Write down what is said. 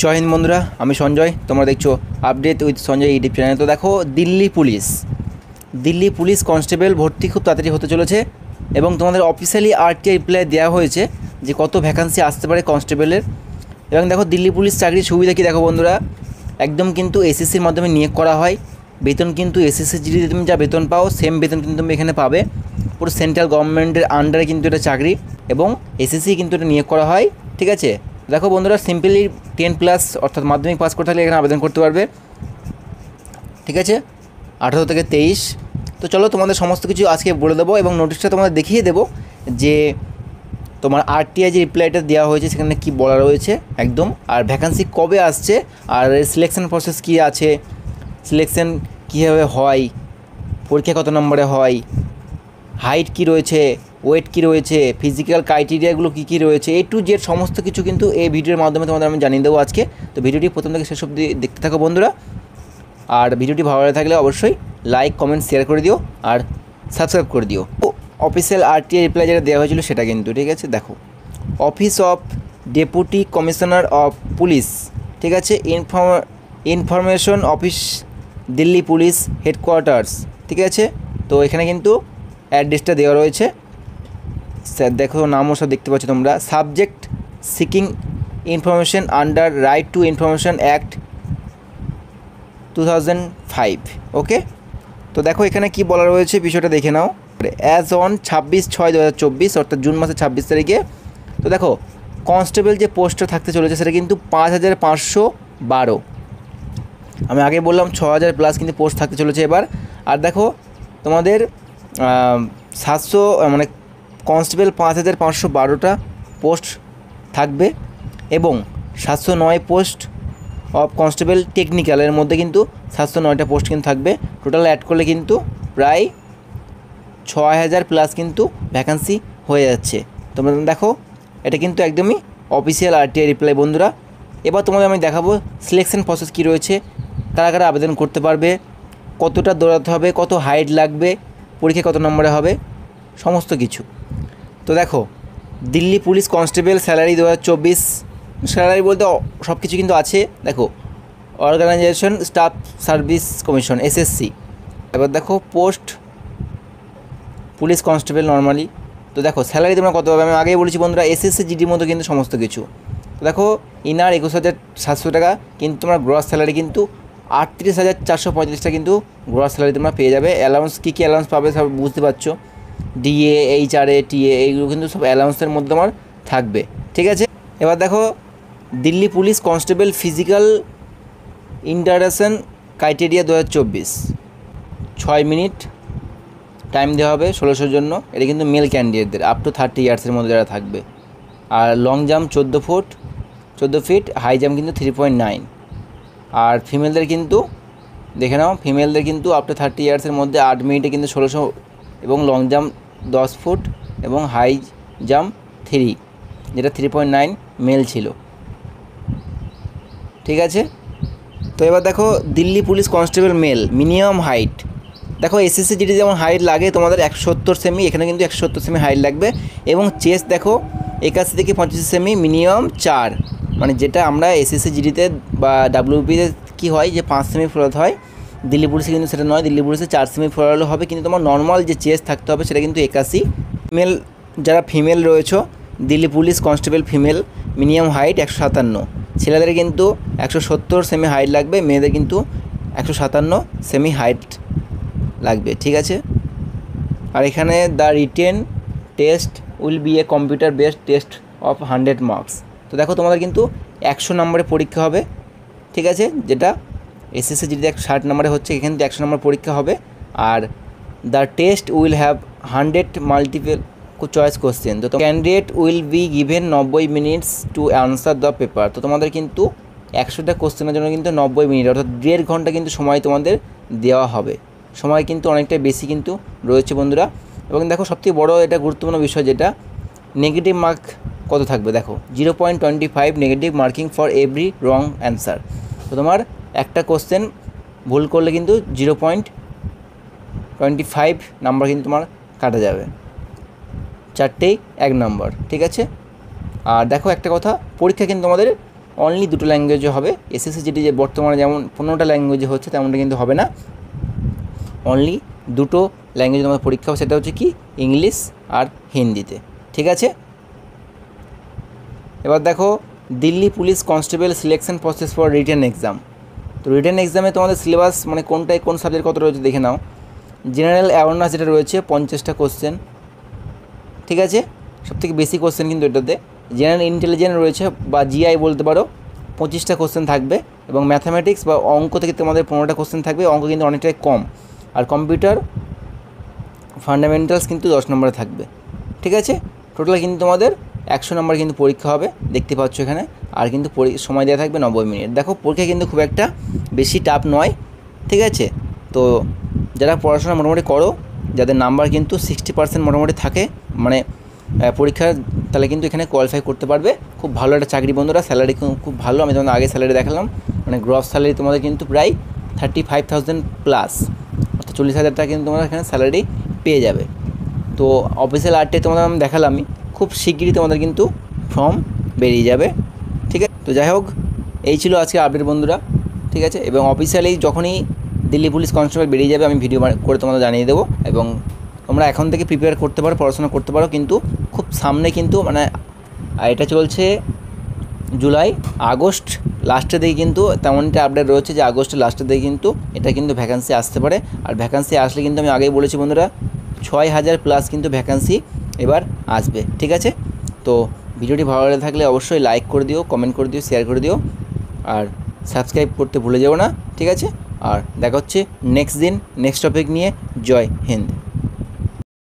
জয় হিন্দ বন্ধুরা, আমি সঞ্জয়। তোমরা দেখছো update with Sanjay YouTube channel. তো দেখো, দিল্লি পুলিশ কনস্টেবল ভর্তি খুব তাড়াতাড়ি হতে চলেছে এবং তোমাদের অফিসিয়ালি আরটিআই রিপ্লাই দেওয়া হয়েছে যে কত ভ্যাকান্সি আসতে পারে কনস্টেবলের। এবং দেখো, দিল্লি পুলিশ চাকরির সুবিধা কী দেখো বন্ধুরা, একদম কিন্তু এসএসসির মাধ্যমে নিয়োগ করা হয়। বেতন কিন্তু এসএসসি জিডিতে তুমি যা বেতন পাও সেম বেতন কিন্তু তুমি এখানে পাবে। পুরো সেন্ট্রাল গভর্নমেন্টের আন্ডারে কিন্তু এটা চাকরি এবং এসএসসি কিন্তু এটা নিয়োগ করা হয়। ঠিক আছে, দেখো বন্ধুরা, সিম্পলি 10+ অর্থাৎ মাধ্যমিক পাস করতে হলে এখানে আবেদন করতে পারবে। ঠিক আছে, 18 থেকে 23। তো চলো তোমাদের সমস্ত কিছু আজকে বলে দেবো এবং নোটিশটা তোমাদের দেখিয়ে দেবো যে তোমার আরটিআই যে রিপ্লাইটা দেওয়া হয়েছে সেখানে কি বলা রয়েছে একদম, আর ভ্যাকান্সি কবে আসছে, আর সিলেকশন প্রসেস কী আছে, সিলেকশন কীভাবে হয়, পরীক্ষা কত নম্বরে হয়, হাইট কী রয়েছে, ওয়েট কী রয়েছে, ফিজিক্যাল ক্রাইটেরিয়াগুলো কী কী রয়েছে, A to Z সমস্ত কিছু কিন্তু এই ভিডিওর মাধ্যমে তোমাদের আমি জানিয়ে দেবো আজকে। তো ভিডিওটি প্রথম থেকে শেষ অবধি দেখতে থাকো বন্ধুরা। আর ভিডিওটি ভালো লাগে থাকলে অবশ্যই লাইক কমেন্ট শেয়ার করে দিও আর সাবস্ক্রাইব করে দিও। অফিসিয়াল আরটিআই রিপ্লাই যেটা দেওয়া হয়েছিল সেটা কিন্তু, ঠিক আছে, দেখো, office of deputy commissioner of police, ঠিক আছে, information office, Delhi police headquarters. ঠিক আছে, তো এখানে কিন্তু অ্যাড্রেসটা দেওয়া রয়েছে। স্যার দেখো, নামও সব দেখতে পাচ্ছ তোমরা। Subject seeking information under right two information act 2005। ওকে, তো দেখো এখানে কি বলা রয়েছে বিষয়টা দেখে নাও। অ্যাজ অন 26/6/2024 অর্থাৎ জুন মাসের 26 তারিখে। তো দেখো, কনস্টেবল যে পোস্টটা থাকতে চলেছে সেটা কিন্তু 5512। আমি আগে বললাম 6000+ কিন্তু পোস্ট থাকতে চলেছে এবার। আর দেখো তোমাদের 700 মানে কনস্টেবল 5512টা পোস্ট থাকবে এবং 709 পোস্ট অফ কনস্টেবল টেকনিক্যালের মধ্যে কিন্তু 709টা পোস্ট কিন্তু থাকবে। টোটাল অ্যাড করলে কিন্তু প্রায় 6000+ কিন্তু ভ্যাকান্সি হয়ে যাচ্ছে। তোমরা দেখো, এটা কিন্তু একদমই অফিসিয়াল আরটিআই রিপ্লাই বন্ধুরা। এবার তোমাদের আমি দেখাবো সিলেকশন প্রসেস কী রয়েছে, কারা কারা আবেদন করতে পারবে, কতটা দৌড়াতে হবে, কত হাইট লাগবে, পরীক্ষা কত নম্বরে হবে, সমস্ত কিছু। তো দেখো, Delhi police constable salary 2024, salary বলতে সব কিছু কিন্তু আছে। দেখো, organisation staff service commission SSC. এবার দেখো পোস্ট পুলিশ কনস্টেবল নর্মালি। তো দেখো স্যালারি তোমরা কত পাবে, আমি আগেই বলেছি বন্ধুরা, এসএসসি জিডির মতো কিন্তু সমস্ত কিছু। তো দেখো, ইনার 21700 টাকা, কিন্তু তোমার গ্রস স্যালারি কিন্তু 38,435 কিন্তু গ্রস স্যালারি তোমরা পেয়ে যাবে। অ্যালাউন্স কী কী অ্যালাউন্স পাবে সব বুঝতে পারছো, ডিএ, এইচআরএ, টিএ, এইগুলো কিন্তু সব অ্যালাউন্সের মধ্যে তোমার থাকবে। ঠিক আছে, এবার দেখো, Delhi police constable physical interaction criteria 2024, 6 minute time দেওয়া হবে 1600 জন্য। এটা কিন্তু মেল ক্যান্ডিডেটদের আপ টু 30 ইয়ার্সের মধ্যে যারা থাকবে। আর long jump 14 feet, high jump কিন্তু 3.9। আর ফিমেলদের কিন্তু দেখে নাও, ফিমেলদের কিন্তু আপ টু 30 ইয়ার্সের মধ্যে 8 মিনিটে কিন্তু 1600 এবং লং জাম্প 10 ফুট এবং হাই জাম্প 3, যেটা 3.9 মেল ছিল। ঠিক আছে, তো এবার দেখো, Delhi police constable male minimum height. দেখো এসএসসি জিডি যেমন হাইট লাগে তোমাদের 170 সেমি, এখানে কিন্তু 170 সেমি হাইট লাগবে। এবং চেস্ট দেখো 81 থেকে 85 সেমি, মিনিমাম 4, মানে যেটা আমরা এসএসসি জিডিতে বা ডাব্লিউবিতে কী হয় যে 5 সেমি ফোরাতে হয়, দিল্লি পুলিশে কিন্তু সেটা নয়। দিল্লি পুলিশে 4 সেমি ফোরালে হবে, কিন্তু তোমার নর্মাল যে চেস্ট থাকতে হবে সেটা কিন্তু 81। ফিমেল, যারা ফিমেল রয়েছে Delhi police constable female, minimum height 157। ছেলেদের কিন্তু 170 সেমি হাইট লাগবে, মেয়েদের কিন্তু 157 সেমি হাইট লাগবে। ঠিক আছে, আর এখানে the written test will B a computer based test of 100 marks. তো দেখো তোমাদের কিন্তু 100 নম্বরে পরীক্ষা হবে। ঠিক আছে, যেটা এসএসসি যদি 60 নম্বরে হচ্ছে, এখানে 100 নম্বর পরীক্ষা হবে। আর the test will have 100 multiple choice question. তো candidate will be given 90 minutes to answer the paper. তো তোমাদের কিন্তু 100টা কোশ্চেনের জন্য কিন্তু 90 মিনিট অর্থাৎ 1.5 ঘন্টা কিন্তু সময় তোমাদের দেওয়া হবে। সময় কিন্তু অনেকটাই বেশি কিন্তু রয়েছে বন্ধুরা। এবং দেখো, সবথেকে বড় এটা গুরুত্বপূর্ণ বিষয় যেটা, নেগেটিভ মার্ক কত থাকবে। দেখো 0.25 negative marking for every wrong answer. তো তোমার একটা কোশ্চেন ভুল করলে কিন্তু 0.25 নাম্বার কিন্তু তোমার কাটা যাবে, 4টেই 1 নম্বর। ঠিক আছে, আর দেখো একটা কথা, পরীক্ষা কিন্তু তোমাদের অনলি 2টো ল্যাঙ্গুয়েজে হবে। এসএসসি জিডি যে বর্তমানে যেমন 15টা ল্যাঙ্গুয়েজে হচ্ছে তেমনটা কিন্তু হবে না, অনলি 2টো ল্যাঙ্গুয়েজ তোমাদের পরীক্ষা হবে, সেটা হচ্ছে কি ইংলিশ আর হিন্দিতে। ঠিক আছে, এবার দেখো Delhi police constable selection process for written exam. তো রিটেন এক্সামে তোমাদের সিলেবাস মানে কোনটায় কোন সাবজেক্ট কত রয়েছে দেখে নাও। জেনারেল অ্যাওয়ারনেস যেটা রয়েছে 50টা কোশ্চেন, ঠিক আছে, সবথেকে বেশি কোশ্চেন কিন্তু এটাতে। জেনারেল ইন্টেলিজেন্স রয়েছে বা জিআই বলতে পারো, 25টা কোশ্চেন থাকবে। এবং ম্যাথামেটিক্স বা অঙ্ক থেকে তোমাদের 15টা কোশ্চেন থাকবে, অঙ্ক কিন্তু অনেকটাই কম। আর কম্পিউটার ফান্ডামেন্টালস কিন্তু 10 নম্বরে থাকবে। ঠিক আছে, টোটাল কিন্তু তোমাদের 100 নম্বর কিন্তু পরীক্ষা হবে, দেখতে পাচ্ছ এখানে। আর কিন্তু সময় দেওয়া থাকবে 90 মিনিট। দেখো পরীক্ষা কিন্তু খুব একটা বেশি টাফ নয়। ঠিক আছে, তো যারা পড়াশোনা মোটামুটি করো, যাদের নাম্বার কিন্তু 60% মোটামুটি থাকে মানে পরীক্ষার, তাহলে কিন্তু এখানে কোয়ালিফাই করতে পারবে। খুব ভালো একটা চাকরি বন্ধুরা, স্যালারি খুব ভালো। আমি তোমাদের আগে স্যালারি দেখালাম, মানে গ্রস স্যালারি তোমাদের কিন্তু প্রায় 35,000 প্লাস, অর্থাৎ 40,000 টাকা কিন্তু তোমরা এখানে স্যালারি পেয়ে যাবে। তো অফিসিয়াল আর্টে তোমাদের আমি দেখালামই, খুব শিগগিরই তোমাদের কিন্তু ফর্ম বেরিয়ে যাবে। ঠিক আছে, তো যাই হোক এই ছিল আজকে আপডেট বন্ধুরা। ঠিক আছে, এবং অফিসিয়ালি যখনই দিল্লি পুলিশ কনস্টেবল বেরিয়ে যাবে আমি ভিডিও করে তোমাদের জানিয়ে দেবো। এবং তোমরা এখন থেকে প্রিপেয়ার করতে পারো, পড়াশোনা করতে পারো, কিন্তু খুব সামনে কিন্তু মানে এটা চলছে জুলাই, আগস্ট লাস্টের দিকে কিন্তু তেমনটা আপডেট রয়েছে যে আগস্টের লাস্টের দিকে কিন্তু এটা কিন্তু ভ্যাকান্সি আসতে পারে। আর ভ্যাকান্সি আসলে কিন্তু আমি আগেই বলেছি বন্ধুরা 6,000 প্লাস কিন্তু ভ্যাকান্সি এবার আসবে। ঠিক আছে, তো ভিডিওটি ভালো লাগে থাকলে অবশ্যই লাইক করে দিও, কমেন্ট করে দিও, শেয়ার করে দিও, আর সাবস্ক্রাইব করতে ভুলে যেও না। ঠিক আছে, আর দেখা হচ্ছে নেক্সট দিন নেক্সট টপিক নিয়ে। জয় হিন্দ।